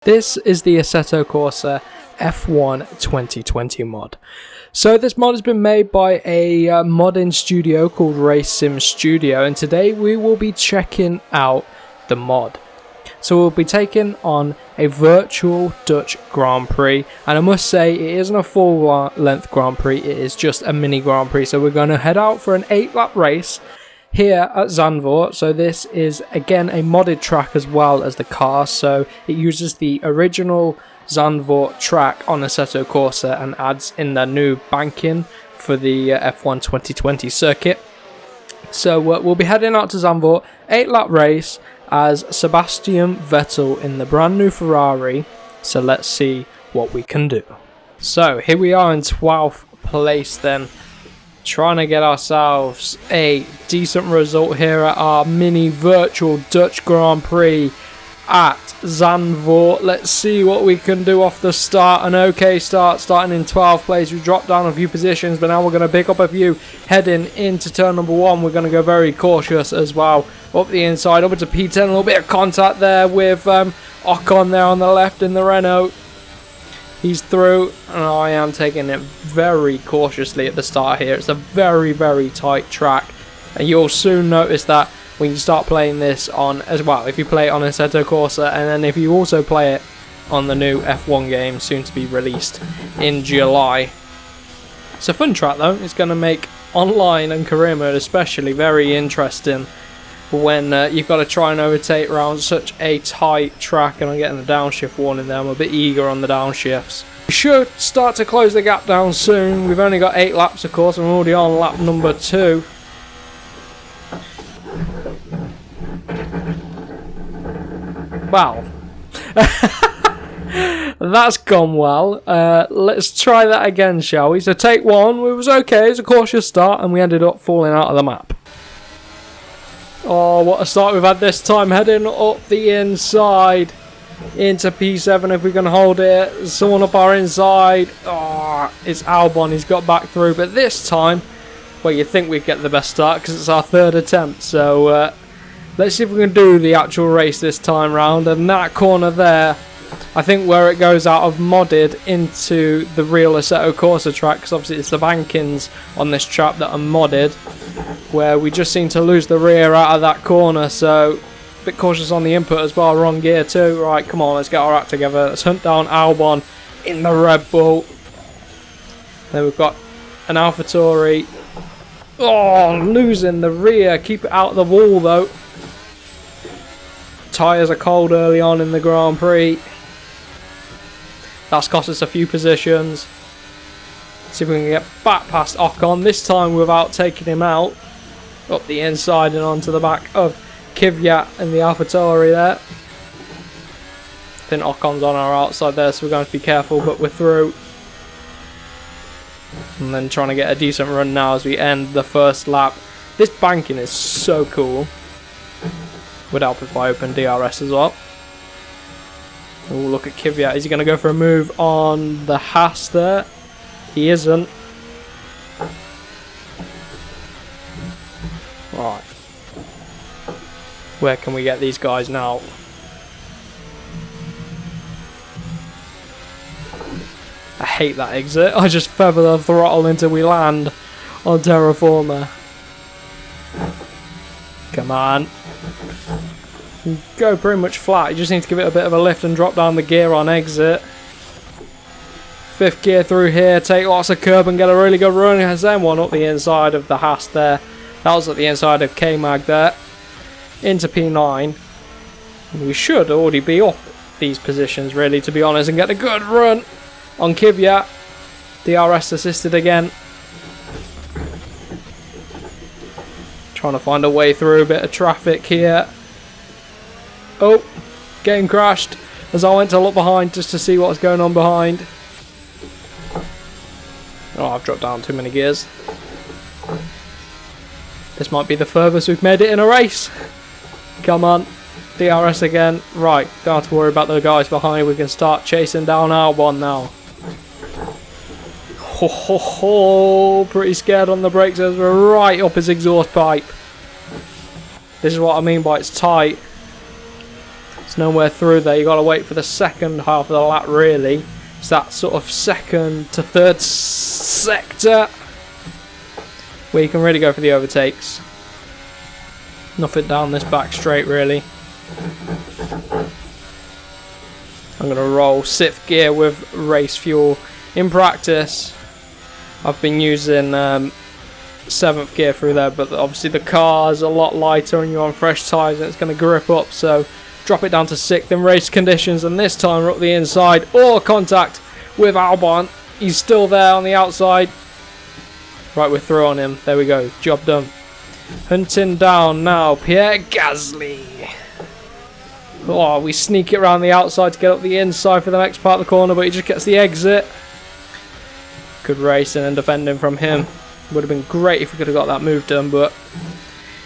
This is the Assetto Corsa F1 2020 mod. So this mod has been made by a modding studio called Race Sim Studio, and today we will be checking out the mod. So we'll be taking on a virtual Dutch Grand Prix, and I must say it isn't a full length Grand Prix, it is just a mini Grand Prix. So we're going to head out for an 8-lap race here at Zandvoort. So this is again a modded track as well as the car, so it uses the original Zandvoort track on Assetto Corsa and adds in the new banking for the F1 2020 circuit. So we'll be heading out to Zandvoort, 8-lap race as Sebastian Vettel in the brand new Ferrari. So let's see what we can do. So here we are in 12th place then, trying to get ourselves a decent result here at our mini virtual Dutch Grand Prix at Zandvoort. Let's see what we can do off the start. An okay start, starting in 12th place. We dropped down a few positions, but now we're going to pick up a few heading into turn number 1. We're going to go very cautious as well. Up the inside, up into P10, a little bit of contact there with Ocon there on the left in the Renault. He's through, and I am taking it very cautiously at the start here. It's a very, very tight track, and you'll soon notice that when you start playing this on, as well, if you play it on Assetto Corsa, and then if you also play it on the new F1 game, soon to be released in July. It's a fun track though. It's going to make online and career mode especially very interesting when you've got to try and overtake around such a tight track. And I'm getting the downshift warning there. I'm a bit eager on the downshifts. We should start to close the gap down soon. We've only got 8 laps of course, and we're already on lap number 2. Wow. That's gone well. Let's try that again, shall we? So take 1, it was okay, it was a cautious start, and we ended up falling out of the map. Oh, what a start we've had this time, heading up the inside into P7 if we can hold it. Someone up our inside. Oh, it's Albon, he's got back through, but this time, well, you'd think we'd get the best start because it's our 3rd attempt, so let's see if we can do the actual race this time round. And that corner there, I think where it goes out of modded into the real Assetto Corsa track, because obviously it's the bankings on this track that are modded, where we just seem to lose the rear out of that corner. So a bit cautious on the input as well, wrong gear too. Right, come on, let's get our act together. Let's hunt down Albon in the Red Bull. Then we've got an AlphaTauri. Oh, losing the rear. Keep it out of the wall though. Tyres are cold early on in the Grand Prix. That's cost us a few positions. See if we can get back past Ocon, this time without taking him out. Up the inside and onto the back of Kvyat and the AlphaTauri there. I think Ocon's on our outside there, so we're going to be careful, but we're through. And then trying to get a decent run now as we end the first lap. This banking is so cool. Would help if I open DRS as well. Oh, look at Kvyat. Is he going to go for a move on the Haas there? He isn't. Right. Where can we get these guys now? I hate that exit. I just feather the throttle until we land on Terraformer. Come on. Go pretty much flat. You just need to give it a bit of a lift and drop down the gear on exit. 5th gear through here, take lots of curb and get a really good run. Has then one up the inside of the Haas there. That was at the inside of K-Mag there. Into P9. We should already be up these positions really, to be honest, and get a good run on Kvyat. DRS assisted again. Trying to find a way through a bit of traffic here. Oh, getting crashed as I went to look behind just to see what was going on behind. Oh, I've dropped down too many gears. This might be the furthest we've made it in a race. Come on, DRS again. Right, don't have to worry about the guys behind. We can start chasing down Albon now. Ho ho ho, pretty scared on the brakes as we're right up his exhaust pipe. This is what I mean by it's tight. It's nowhere through there. You got to wait for the second half of the lap, really. It's that sort of second to third sector where you can really go for the overtakes. Nothing down this back straight, really. I'm going to roll 6th gear with race fuel. In practice, I've been using 7th gear through there, but obviously the car's a lot lighter and you're on fresh tyres and it's going to grip up, so drop it down to 6th in race conditions, and this time we're up the inside. Oh, contact with Albon. He's still there on the outside. Right, we're through on him. There we go. Job done. Hunting down now Pierre Gasly. Oh, we sneak it around the outside to get up the inside for the next part of the corner, but he just gets the exit. Good racing and defending from him. Would have been great if we could have got that move done, but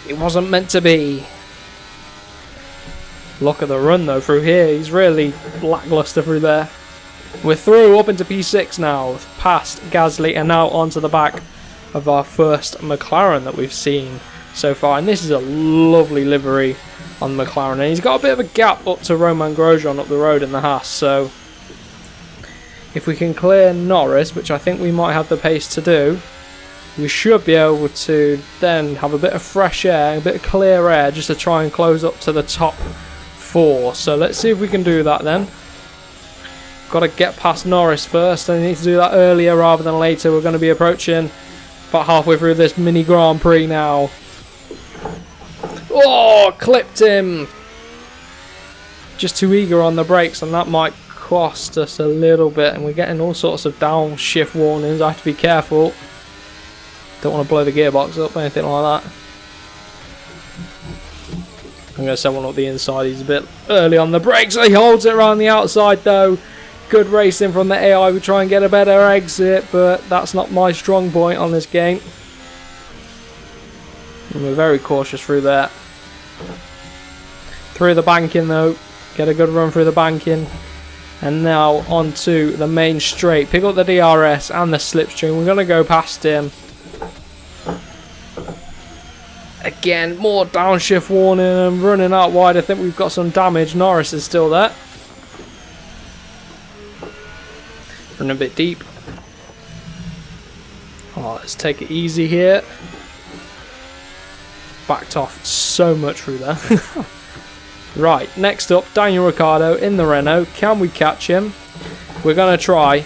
it wasn't meant to be. Look at the run though through here. He's really lackluster through there. We're through up into P6 now, past Gasly, and now onto the back of our first McLaren that we've seen so far. And this is a lovely livery on McLaren, and he's got a bit of a gap up to Romain Grosjean up the road in the Haas, so if we can clear Norris, which I think we might have the pace to do, we should be able to then have a bit of fresh air, a bit of clear air, just to try and close up to the top 4. So let's see if we can do that then. Got to get past Norris first, and I need to do that earlier rather than later. We're going to be approaching about halfway through this mini Grand Prix now. Oh, clipped him. Just too eager on the brakes, and that might cost us a little bit, and we're getting all sorts of downshift warnings. I have to be careful. Don't want to blow the gearbox up or anything like that. I'm going to send one up the inside. He's a bit early on the brakes. He holds it around the outside though. Good racing from the AI. We try and get a better exit, but that's not my strong point on this game. And we're very cautious through there. Through the banking though. Get a good run through the banking. And now onto the main straight. Pick up the DRS and the slipstream. We're going to go past him. Again, more downshift warning and running out wide. I think we've got some damage. Norris is still there. Running a bit deep. Oh, let's take it easy here. Backed off so much through there. Right, next up, Daniel Ricciardo in the Renault. Can we catch him? We're going to try.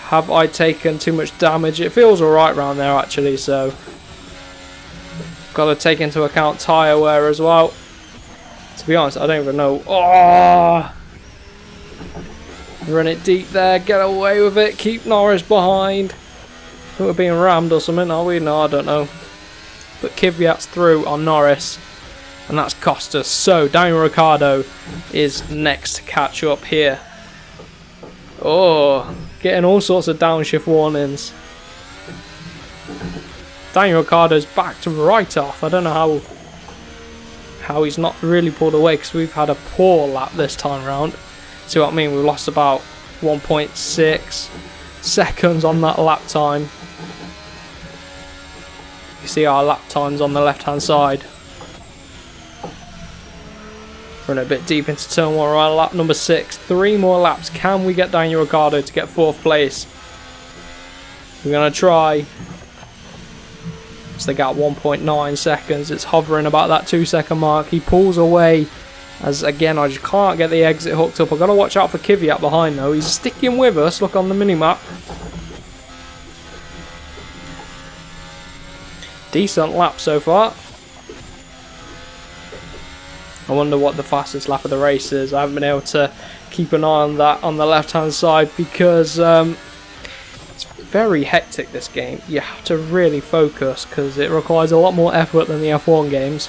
Have I taken too much damage? It feels alright around there actually, so got to take into account tyre wear as well. To be honest, I don't even know. Oh! Run it deep there, get away with it, keep Norris behind. I think we're being rammed or something, are we? No, I don't know. But Kvyat's through on Norris, and that's cost us. So Daniel Ricciardo is next to catch up here. Oh, getting all sorts of downshift warnings. Daniel Ricciardo's backed right off. I don't know how he's not really pulled away, because we've had a poor lap this time round. See what I mean? We've lost about 1.6 seconds on that lap time. You see our lap times on the left hand side. Running a bit deep into turn 1, we're on lap number 6. 3 more laps. Can we get Daniel Ricciardo to get 4th place? We're going to try. So they got 1.9 seconds. It's hovering about that 2-second mark. He pulls away. As again, I just can't get the exit hooked up. I've got to watch out for Kvyat behind though. He's sticking with us. Look on the minimap. Decent lap so far. I wonder what the fastest lap of the race is. I haven't been able to keep an eye on that on the left hand side because it's very hectic this game. You have to really focus because it requires a lot more effort than the F1 games.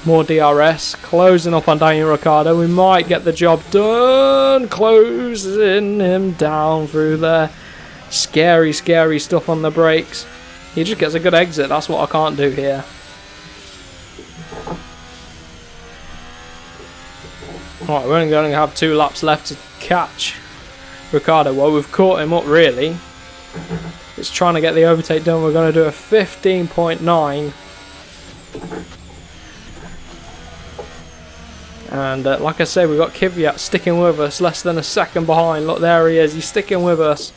More DRS, closing up on Daniel Ricciardo. We might get the job done. Closing him down through there. Scary, scary stuff on the brakes. He just gets a good exit. That's what I can't do here. Alright, we're only going to have 2 laps left to catch Ricciardo. Well, we've caught him up really. It's trying to get the overtake done. We're going to do a 15.9. And like I say, we've got Kvyat sticking with us, less than a second behind. Look, there he is. He's sticking with us.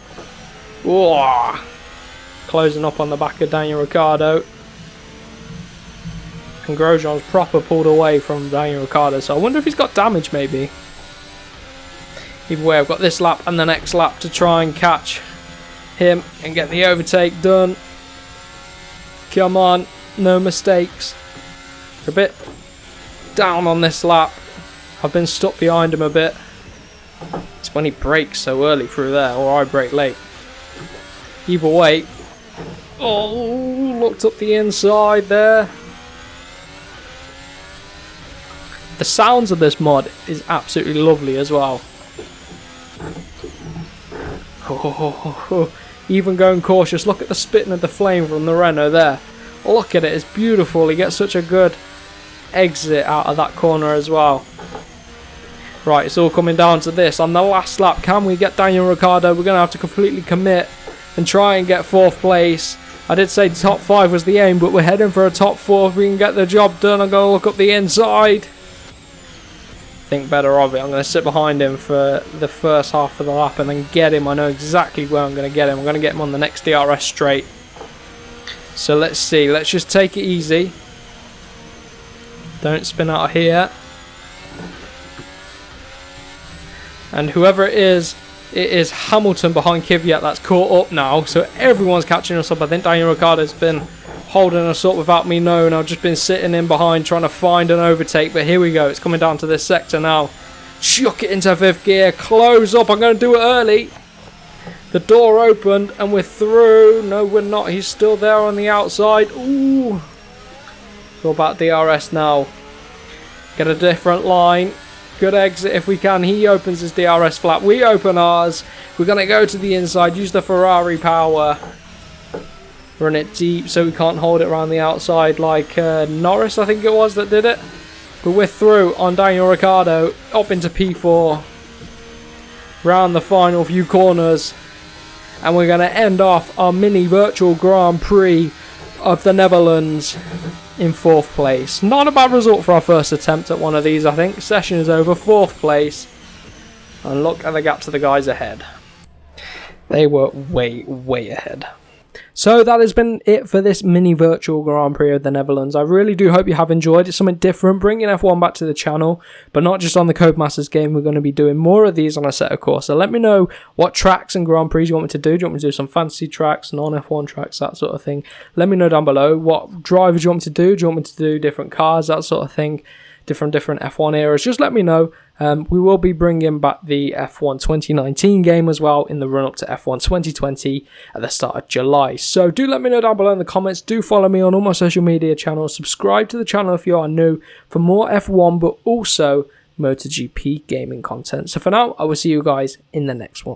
Whoa. Closing up on the back of Daniel Ricciardo. And Grosjean's proper pulled away from Daniel Ricciardo. So I wonder if he's got damage maybe. Either way, I've got this lap and the next lap to try and catch him and get the overtake done. Come on, no mistakes. We're a bit down on this lap. I've been stuck behind him a bit. It's when he brakes so early through there, or I brake late. Either way. Oh, looked up the inside there. The sounds of this mod is absolutely lovely as well. Even going cautious. Look at the spitting of the flame from the Renault there. Look at it, it's beautiful. He gets such a good exit out of that corner as well. Right, it's all coming down to this. On the last lap, can we get Daniel Ricciardo? We're going to have to completely commit and try and get 4th place. I did say top 5 was the aim, but we're heading for a top 4 if we can get the job done. I'm going to look up the inside. Think better of it. I'm going to sit behind him for the first half of the lap and then get him. I know exactly where I'm going to get him. I'm going to get him on the next DRS straight. So let's see. Let's just take it easy. Don't spin out of here. And whoever it is Hamilton behind Kvyat that's caught up now. So everyone's catching us up. I think Daniel Ricciardo's been holding us up without me knowing. I've just been sitting in behind trying to find an overtake. But here we go. It's coming down to this sector now. Chuck it into 5th gear. Close up. I'm going to do it early. The door opened and we're through. No, we're not. He's still there on the outside. Ooh. Go about DRS now. Get a different line. Good exit if we can. He opens his DRS flap. We open ours. We're going to go to the inside. Use the Ferrari power. Run it deep so we can't hold it around the outside like Norris, I think it was, that did it. But we're through on Daniel Ricciardo. Up into P4. Round the final few corners. And we're going to end off our mini virtual Grand Prix of the Netherlands in 4th place. Not a bad result for our first attempt at one of these, I think. Session is over, 4th place. And look at the gap to the guys ahead. They were way, way ahead. So that has been it for this mini virtual Grand Prix of the Netherlands. I really do hope you have enjoyed. It's something different, bringing F1 back to the channel, but not just on the Codemasters game. We're going to be doing more of these on Assetto Corsa. Let me know what tracks and Grand Prix you want me to do. Do you want me to do some fantasy tracks, non-F1 tracks, that sort of thing? Let me know down below. What drivers you want me to do? Do you want me to do different cars, that sort of thing? Different F1 eras. Just let me know. We will be bringing back the F1 2019 game as well in the run-up to F1 2020 at the start of July. So do let me know down below in the comments. Do follow me on all my social media channels. Subscribe to the channel if you are new for more F1, but also MotoGP gaming content. So for now, I will see you guys in the next one.